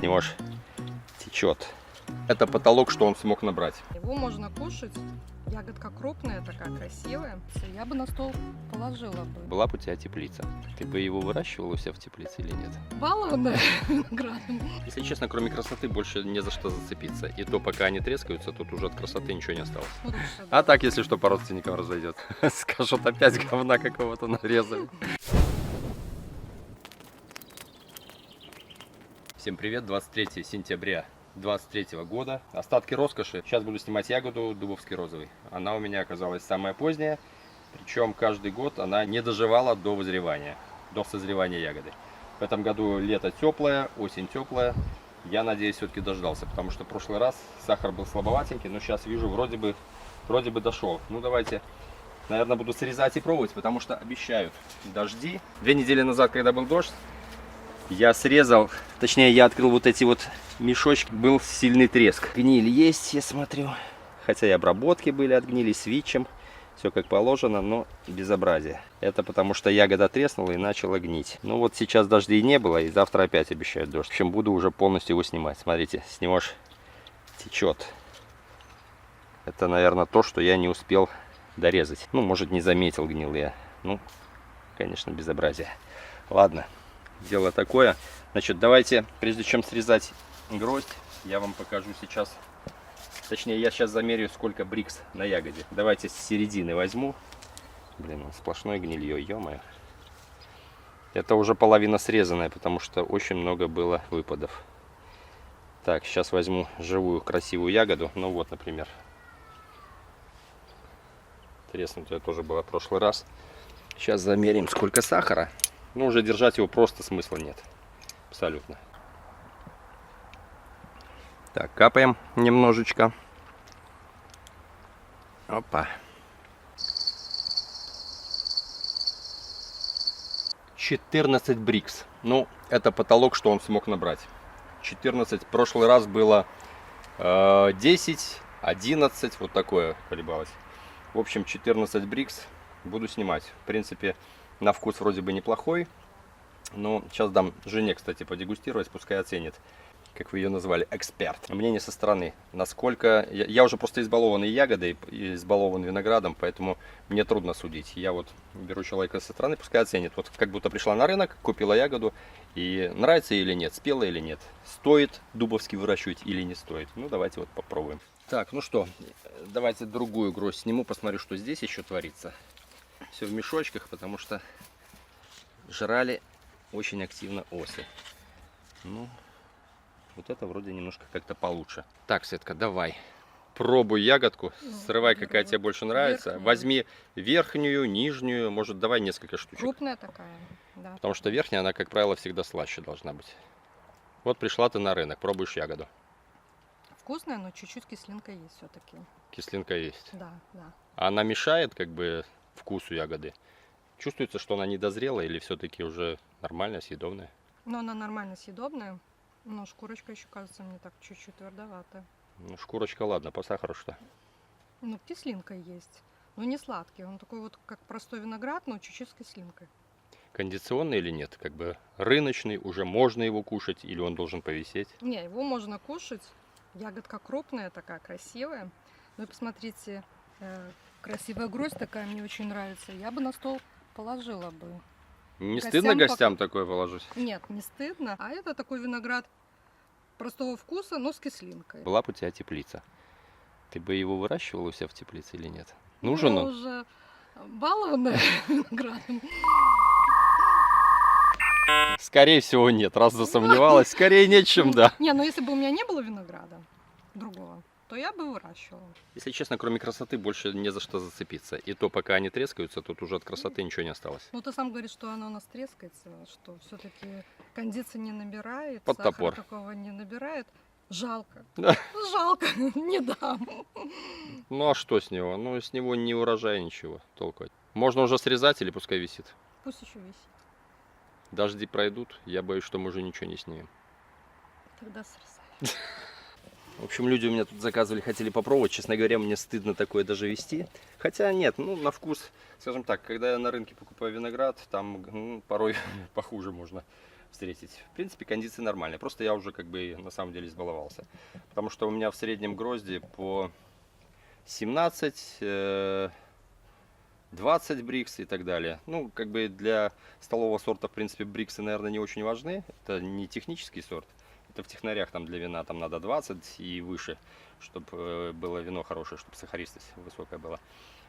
снешь, течет. Это потолок, что он смог набрать. Его можно кушать. Ягодка крупная, такая красивая. Я бы на стол положила бы. Была бы у тебя теплица. Ты бы его выращивала у себя в теплице или нет? Балованная виноградом. Если честно, кроме красоты больше не за что зацепиться. И то, пока они трескаются, тут уже от красоты ничего не осталось. Лучше, А так, если что, по родственникам разойдет. Скажут, опять говна какого-то нарезали. Всем привет, 23 сентября 23 года. Остатки роскоши. Сейчас буду снимать ягоду дубовский розовый. Она у меня оказалась самая поздняя. Причем каждый год она не доживала до вызревания, до созревания ягоды. В этом году лето теплое, осень теплая. Я надеюсь, все-таки дождался, потому что в прошлый раз сахар был слабоватенький, но сейчас вижу, вроде бы дошел. Ну давайте, наверное, буду срезать и пробовать, потому что обещают дожди. 2 недели назад, когда был дождь, я срезал, точнее я открыл вот эти вот мешочки, был сильный треск. Гниль есть, я смотрю. Хотя и обработки были от гнили, свитчем. Все как положено, но безобразие. Это потому что ягода треснула и начала гнить. Ну вот сейчас дождей не было, и завтра опять обещают дождь. В общем, буду уже полностью его снимать. Смотрите, снимешь, течет. Это, наверное, то, что я не успел дорезать. Ну, может, не заметил, гнил я. Ну, конечно, безобразие. Ладно, дело такое. Значит, давайте, прежде чем срезать гроздь, я вам покажу сейчас. Точнее, я сейчас замерю, сколько брикс на ягоде. Давайте с середины возьму. Блин, он сплошное гнилье, ё-моё. Это уже половина срезанная, потому что очень много было выпадов. Так, сейчас возьму живую красивую ягоду. Ну вот, например. Треснутая тоже была в прошлый раз. Сейчас замерим, сколько сахара. Ну, уже держать его просто смысла нет. Абсолютно. Так, капаем немножечко. Опа. 14 брикс. Ну, это потолок, что он смог набрать. 14. В прошлый раз было 10, 11. Вот такое колебалось. В общем, 14 брикс буду снимать. В принципе, на вкус вроде бы неплохой. Но сейчас дам жене, кстати, подегустировать, пускай оценит. Как вы ее назвали, эксперт. Мнение со стороны, насколько... Я уже просто избалован и ягодой, и избалован виноградом, поэтому мне трудно судить. Я вот беру человека со стороны, пускай оценит. Вот как будто пришла на рынок, купила ягоду, и нравится или нет, спела или нет. Стоит дубовский выращивать или не стоит. Ну, давайте вот попробуем. Так, ну что, давайте другую гроздь сниму, посмотрю, что здесь еще творится. Все в мешочках, потому что жрали очень активно осы. Ну... Вот это вроде немножко как-то получше. Так, Светка, давай. Пробуй ягодку. Срывай, какая тебе больше нравится. Верхнюю. Возьми верхнюю, нижнюю. Может, давай несколько штучек. Крупная такая, да. Потому что верхняя, она, как правило, всегда слаще должна быть. Вот пришла ты на рынок, пробуешь ягоду. Вкусная, но чуть-чуть кислинка есть все-таки. Кислинка есть. Да, да. Она мешает как бы вкусу ягоды. Чувствуется, что она недозрела или все-таки уже нормально, съедобная? Но она нормально съедобная. Но шкурочка еще кажется мне так чуть-чуть твердоватая. Ну, шкурочка, ладно, по сахару что? Ну, кислинка есть. Но не сладкий. Он такой вот, как простой виноград, но чуть-чуть с кислинкой. Кондиционный или нет? Как бы рыночный, уже можно его кушать или он должен повисеть? Не, его можно кушать. Ягодка крупная, такая красивая. Ну и посмотрите, красивая гроздь такая, мне очень нравится. Я бы на стол положила бы. Не Гостям стыдно гостям такое положить? Нет, не стыдно. А это такой виноград простого вкуса, но с кислинкой. Была бы у тебя теплица. Ты бы его выращивала у себя в теплице или нет? Я Нужен он? уже балованная виноградом. Скорее всего нет, раз засомневалась. Скорее нет, чем да. Не, ну если бы у меня не было винограда другого, то я бы выращивала. Если честно, кроме красоты больше не за что зацепиться. И то, пока они трескаются, тут уже от красоты ничего не осталось. Ну ты сам говоришь, что оно у нас трескается, что все-таки кондиции не набирает, Под сахара топор. такого не набирает. Жалко. Да. Жалко, не дам. Ну а что с него? Ну с него не урожай ничего, толку. Можно уже срезать или пускай висит? Пусть еще висит. Дожди пройдут, я боюсь, что мы уже ничего не снимем. Тогда срезай. В общем, люди у меня тут заказывали, хотели попробовать. Честно говоря, мне стыдно такое даже вести. Хотя нет, ну на вкус, скажем так, когда я на рынке покупаю виноград, там порой похуже можно встретить. В принципе, кондиция нормальная. Просто я уже как бы на самом деле избаловался. Потому что у меня в среднем грозди по 17, 20 брикс и так далее. Ну, как бы для столового сорта, в принципе, бриксы, наверное, не очень важны. Это не технический сорт. Это в технарях там для вина там надо 20 и выше, чтобы было вино хорошее, чтобы сахаристость высокая была.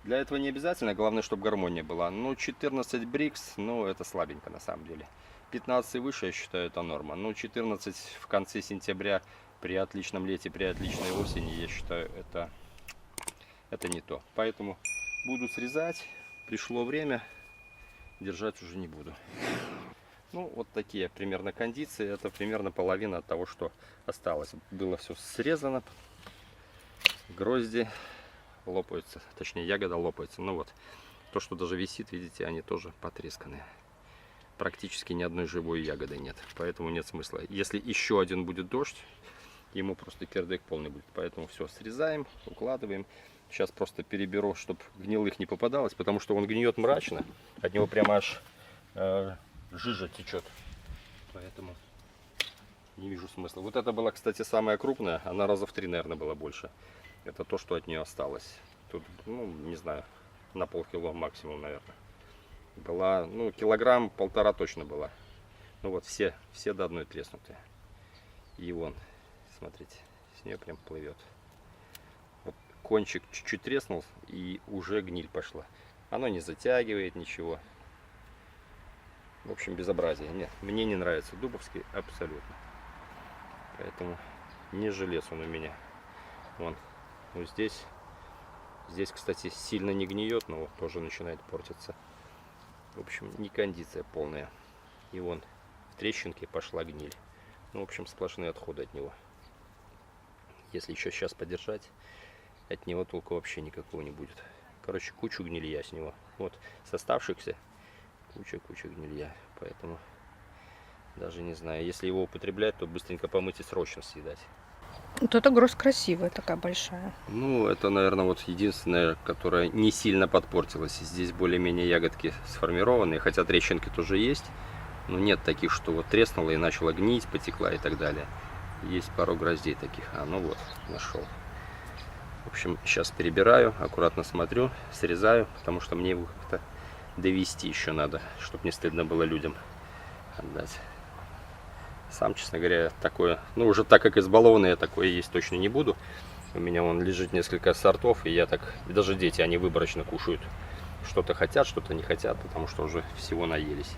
Для этого не обязательно, главное, чтобы гармония была. Ну, 14 брикс, ну, это слабенько на самом деле. 15 и выше, я считаю, это норма. Ну, 14 в конце сентября при отличном лете, при отличной осени, я считаю, это не то. Поэтому буду срезать. Пришло время, держать уже не буду. Ну, вот такие примерно кондиции. Это примерно половина от того, что осталось. Было все срезано. Грозди лопаются. Точнее, ягода лопается. Ну вот, то, что даже висит, видите, они тоже потресканные. Практически ни одной живой ягоды нет. Поэтому нет смысла. Если еще один будет дождь, ему просто кирдык полный будет. Поэтому все срезаем, укладываем. Сейчас просто переберу, чтобы гнилых не попадалось, потому что он гниет мрачно. От него прямо аж жижа течет. Поэтому не вижу смысла. Вот это была, кстати, самая крупная. Она раза в 3, наверное, была больше. Это то, что от нее осталось. Тут, ну, не знаю, на полкило максимум, наверное. Была, ну, килограмм полтора точно была. Ну вот, все до одной треснутые. И вон, смотрите, с нее прям плывет. Вот кончик чуть-чуть треснул, и уже гниль пошла. Оно не затягивает ничего. В общем, безобразие. Нет, мне не нравится дубовский абсолютно. Поэтому не жилец он у меня. Вон, ну здесь, кстати, сильно не гниет, но вот тоже начинает портиться. В общем, не кондиция полная. И вон, в трещинке пошла гниль. Ну, в общем, сплошные отходы от него. Если еще сейчас подержать, от него толку вообще никакого не будет. Короче, кучу гнилья с него. Вот, с оставшихся куча гнилья. Поэтому даже не знаю. Если его употреблять, то быстренько помыть и срочно съедать. Вот эта гроздь красивая, такая большая. Ну, это, наверное, вот единственное, которое не сильно подпортилось. Здесь более-менее ягодки сформированные, хотя трещинки тоже есть. Но нет таких, что вот треснула и начала гнить, потекла и так далее. Есть пару гроздей таких. А, ну вот, нашел. В общем, сейчас перебираю, аккуратно смотрю, срезаю, потому что мне его как-то довести еще надо, чтобы не стыдно было людям отдать. Сам, честно говоря, такое, ну уже так как избалованный, я такое есть точно не буду. У меня вон лежит несколько сортов, и я так, и даже дети, они выборочно кушают. Что-то хотят, что-то не хотят, потому что уже всего наелись.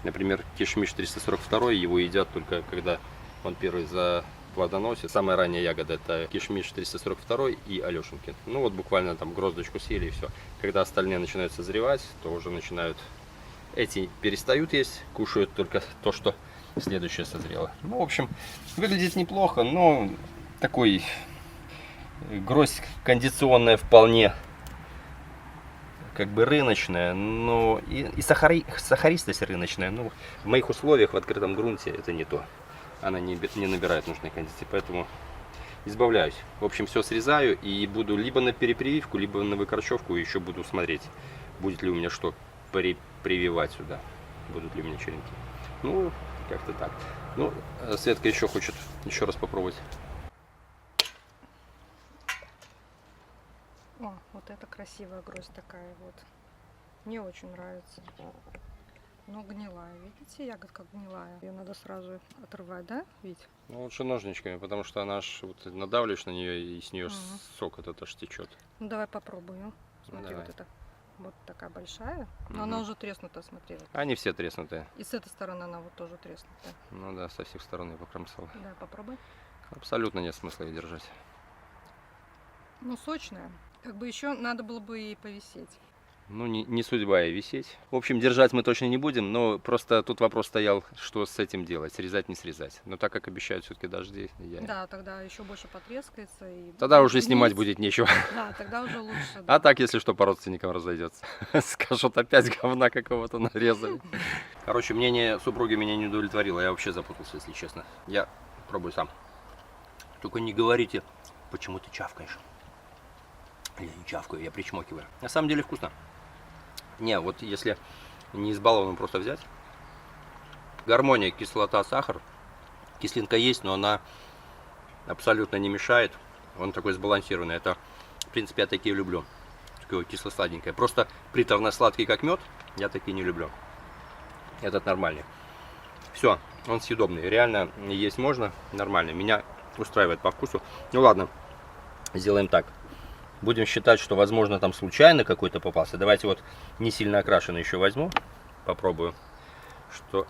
Например, кишмиш 342, его едят только когда он первый заплодоносит. Самая ранняя ягода — это кишмиш 342 и Алешенькин. Ну вот буквально там гроздочку съели и все. Когда остальные начинают созревать, то уже начинают, эти перестают есть, кушают только то, что следующее созрело. Ну, в общем, выглядит неплохо, но такой гроздь кондиционная вполне, как бы рыночная, но и сахаристость рыночная. Но в моих условиях в открытом грунте это не то. Она не набирает нужной кондиции, поэтому избавляюсь. В общем, все срезаю и буду либо на перепрививку, либо на выкорчевку, и еще буду смотреть, будет ли у меня что прививать сюда, будут ли у меня черенки. Ну, как-то так. Ну, Светка еще хочет еще раз попробовать. О, вот это красивая гроздь такая вот. Мне очень нравится. Но гнилая. Видите, ягодка гнилая. Ее надо сразу отрывать, да, Вить? Ну, лучше ножничками, потому что она аж вот надавливаешь на нее, и с нее сок этот аж течет. Ну, давай попробуем. Смотри, Давай. вот это. Вот такая большая. Но она уже треснута, смотри. Вот. Они все треснутые. И с этой стороны она вот тоже треснутая. Ну да, со всех сторон я покромсал. Да, попробуй. Абсолютно нет смысла ее держать. Ну, сочная. Как бы еще надо было бы и повисеть. Ну, не судьба ей висеть. В общем, держать мы точно не будем, но просто тут вопрос стоял, что с этим делать, срезать, не срезать. Но так как обещают все-таки дожди, Да, тогда еще больше потрескается. И тогда уже снимать будет нечего. Да, тогда уже лучше. А так, если что, по родственникам разойдется. Скажут, опять говна какого-то нарезали. Короче, мнение супруги меня не удовлетворило, я вообще запутался, если честно. Я пробую сам. Только не говорите, почему ты чавкаешь. Я не чавкаю, я причмокиваю. На самом деле вкусно. Не, вот если не избалованным просто взять, Гармония, кислота, сахар. Кислинка есть, но она абсолютно не мешает. Он такой сбалансированный. Это, в принципе, я такие люблю. Такое кисло-сладенькое. Просто приторно-сладкий, как мед, я такие не люблю. Этот нормальный. Все, он съедобный. Реально есть можно, нормально. Меня устраивает по вкусу. Ну ладно, сделаем так. Будем считать, что, возможно, там случайно какой-то попался. Давайте вот не сильно окрашенный еще возьму. Попробую, что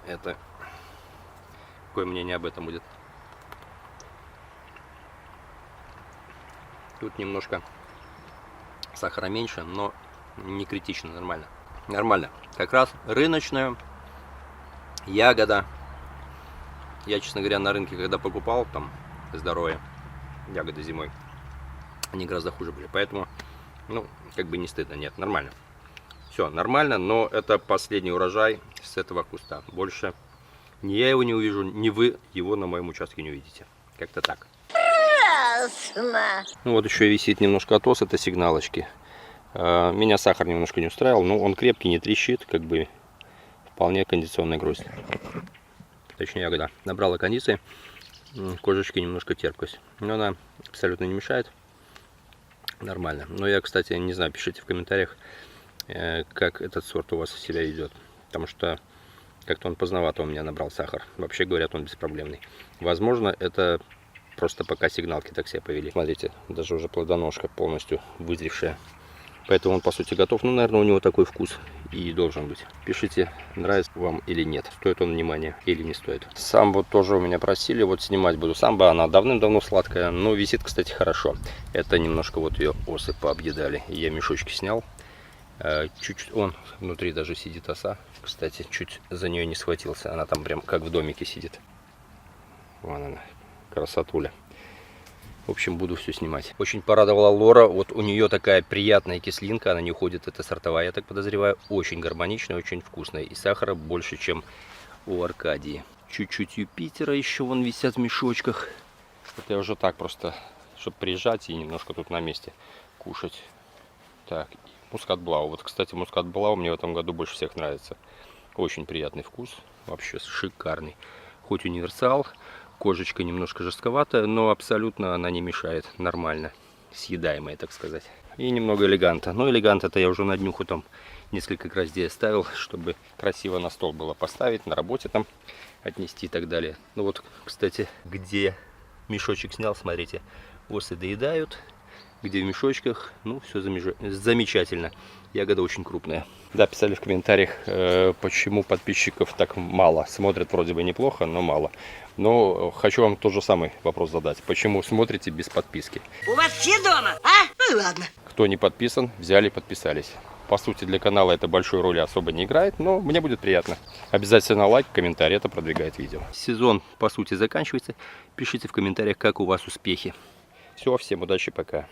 это... Какое мнение об этом будет. Тут немножко сахара меньше, но не критично, нормально. Нормально. Как раз рыночная ягода. Я, честно говоря, на рынке, когда покупал, там, здоровые ягоды зимой, они гораздо хуже были. Поэтому, ну, как бы не стыдно. Нет, нормально. Все, нормально, но это последний урожай с этого куста. Больше ни я его не увижу, ни вы его на моем участке не увидите. Как-то так. Ну вот еще висит немножко атос, это сигналочки. Меня сахар немножко не устраивал, но он крепкий, не трещит, как бы вполне кондиционная гроздь. Точнее, ягода набрала кондиции, кожечки немножко терпкость. Но она абсолютно не мешает. Нормально. Но я, кстати, не знаю, пишите в комментариях, как этот сорт у вас себя идет. Потому что как-то он поздновато у меня набрал сахар. Вообще говорят, он беспроблемный. Возможно, это просто пока сигналки так себя повели. Смотрите, даже уже плодоножка полностью вызревшая. Поэтому он, по сути, готов. Ну, наверное, у него такой вкус и должен быть. Пишите, нравится вам или нет. Стоит он внимания или не стоит. Самбу тоже у меня просили. Вот снимать буду. Самба, она давным-давно сладкая. Но висит, кстати, хорошо. Это немножко вот ее осы пообъедали. Я мешочки снял. Чуть-чуть он внутри даже сидит оса. Кстати, чуть за нее не схватился. Она там прям как в домике сидит. Вон она. Красотуля. В общем, буду все снимать. Очень порадовала Лора. Вот у нее такая приятная кислинка. Она не уходит. Это сортовая, я так подозреваю. Очень гармоничная, очень вкусная. И сахара больше, чем у Аркадии. Чуть-чуть Юпитера еще вон висят в мешочках. Это я уже так просто, чтобы приезжать и немножко тут на месте кушать. Так, мускат Блау. Вот, кстати, мускат Блау мне в этом году больше всех нравится. Очень приятный вкус. Вообще шикарный. Хоть универсал. Кожечка немножко жестковатая, но абсолютно она не мешает. Нормально. Съедаемая, так сказать. И немного элеганта. Но элегант это я уже на днюху там несколько гроздей оставил, чтобы красиво на стол было поставить, на работе там отнести и так далее. Ну вот, кстати, где мешочек снял, смотрите, осы доедают. Где в мешочках, ну, все замечательно. Ягода очень крупная. Да, писали в комментариях, почему подписчиков так мало. Смотрят вроде бы неплохо, но мало. Но хочу вам тот же самый вопрос задать. Почему смотрите без подписки? У вас все дома, а? Ну и ладно. Кто не подписан, взяли и подписались. По сути, для канала это большой роли особо не играет, но мне будет приятно. Обязательно лайк, комментарий, это продвигает видео. Сезон, по сути, заканчивается. Пишите в комментариях, как у вас успехи. Все, всем удачи, пока.